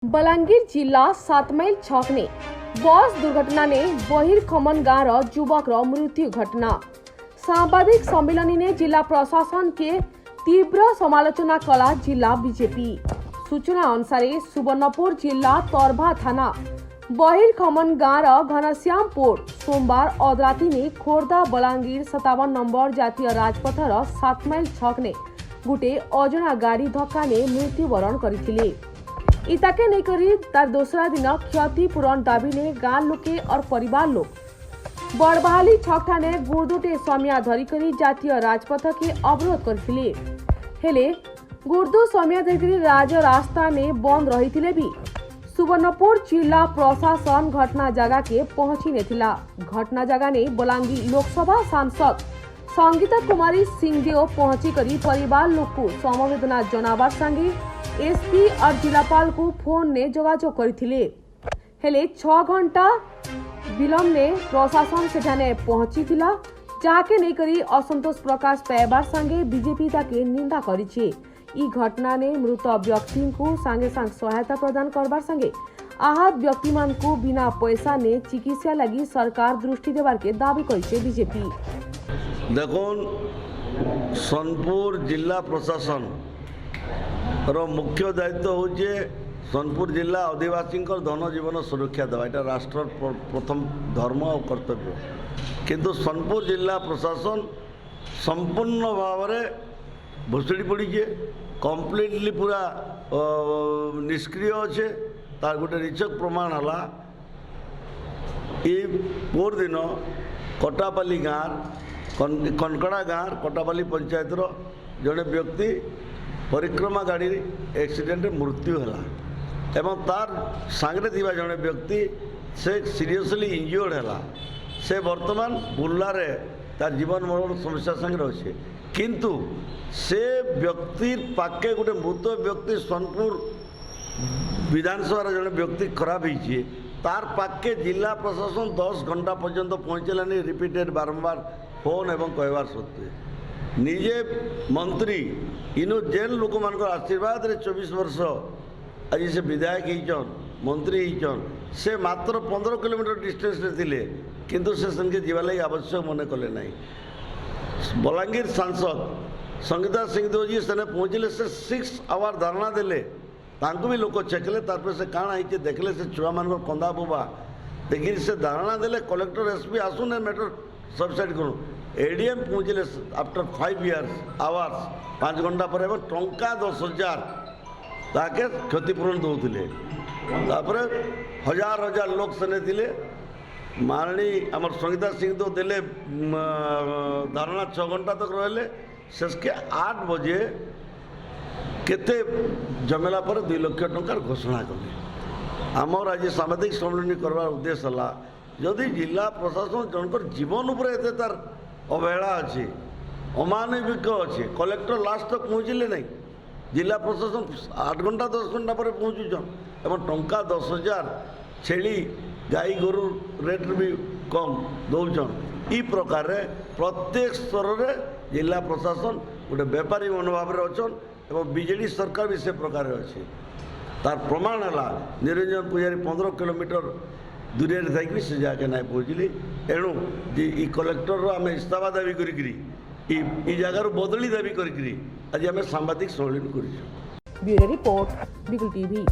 बलांगीर जिला 7 माइल छक ने बस दुर्घटना ने बहिरखमन गाँव युवक मृत्यु घटना। सांबादिक सम्मेलन ने जिला प्रशासन के तीव्र समालोचना कला जिला बीजेपी। सूचना अनुसार सुवर्णपुर जिला तरभा थाना बहिरखमन गाँव घनश्यामपुर सोमवार अदराती ने खोर्धा बलांगीर 57 नंबर जातीय राजपथर 7 माइल छक ने गोटे अजना गाड़ी धक्का ने मृत्युवरण करथिले। इताके नहीं करी तार दूसरा दिन क्षतिपूरण दाबी ने गाँव लोके और परिवार लोग बड़बहाली छक ठाने गुर्दुटे समिया धरिकरी जातीय राजपथ के अवरोध करथिले। हेले गुर्दु समिया धरिकरी राज रास्ता ने बंद रही भी सुवर्णपुर जिला प्रशासन घटना जगह के पहुंची नेथिला। घटना जगह ने बलांगीर लोकसभा सांसद संगीता कुमारी सिंहदेव पहुंची करी परिवार लोग को समवेदना जनाबार संगे एसपी और जिलापाल को फोन ने जोगाजोग करथिले। हेले 6 घंटा विलंब ने प्रशासन सेठाने पहुंची थिला, जाके नहीं करी असंतोष प्रकाश पाइबार संगे बीजेपी ताके निंदा करिछे। ई घटना ने मृत व्यक्ति को संगे संग सहायता प्रदान करबार संगे आहत व्यक्ति मान को बिना पैसा ने चिकित्सा लगी सरकार दृष्टि देवार के दाबी करिछे बीजेपी। देखुन सोनपुर जिला प्रशासन रो मुख्य दायित्व होचे सोनपुर जिला आदिवासी धन जीवन सुरक्षा देवा, यहाँ राष्ट्र प्रथम धर्म और कर्तव्य। किंतु सोनपुर जिला प्रशासन संपूर्ण भाव में भुसुड़ी पड़ी कम्प्लीटली पूरा निष्क्रिय अच्छे। तार गोटे रिचक प्रमाण है ये पोर दिन कटापाली गाँव कनकड़ा गाँव कटापाली पंचायत जड़े व्यक्ति परिक्रमा गाड़ी एक्सीडेंट मृत्यु है एवं तार सांगरे थिबा जड़े व्यक्ति से सीरियसली इंजर्ड है। से वर्तमान बुर्लारे तार जीवन मरण समस्या संगे अच्छे। किंतु से व्यक्ति पाके गोटे मृत व्यक्ति सोनपुर विधानसभा जड़े व्यक्ति खराब होइए तार पाके जिला प्रशासन 10 घंटा पर्यंत पहुँचलानी रिपीटेड बारंबार फोन एवं कहवार सत्वे निजे मंत्री इनो जेल लोक मान आशीर्वाद रे 24 वर्ष आज से विधायक होचन मंत्री होचन से मात्र 15 किलोमीटर डिस्टेंस रे थिले किंतु से संगे जीवा लगी आवश्यक मन कले नहीं। बलांगीर सांसद संगीता सिंहदेव जी से पहुँचले से 6 आवर धारणा देले तांको भी लोक चेकले तार से काण आई देखले से छुआ मान कंदा बुबा देखिए से धारणा देले कलेक्टर एसपी आसुने मैटर सबसाइड करूँ एडीएम पहुँचले आफ्टर 5 आवर्स 5 घंटा पर टंका 10,000 ताके क्षतिपूरण दौले हजार हजार लोग सेने थिले मारणी आमर संगीता सिंह तो देले धारणा 6 घंटा तक रहे शेष के 8 बजे केते जमेला पर 2 लाख टंकार घोषणा कले। आमर आज सामाजिक सम्मेलन करवार उद्देश्य है जदि जिला प्रशासन जनकर जीवन उपर एते तार अवहेला अच्छे अमानविक अच्छे कलेक्टर लास्ट तक पहुँचले नहीं जिला प्रशासन 8 घंटा 10 घंटा पर पहुँचुन एवं टंका 10,000 छेली गाई गोरु रेट भी कम दौन। ई प्रकार प्रत्येक स्तर रे जिला प्रशासन गोटे बेपारी मनोभाव में अच्छन एवं बीजेडी सरकार भी से प्रकार अच्छे। तार प्रमाण है निरंजन पूजारी 15 किलोमीटर दूर थी से जाके ना पहुँचली एणु ये कलेक्टर आम इस्तीफा दाबी करी जगार बदली दाबी करी आज आम सांबादिक सम्मेलन कर। ब्यूरो रिपोर्ट बिगुल टीवी।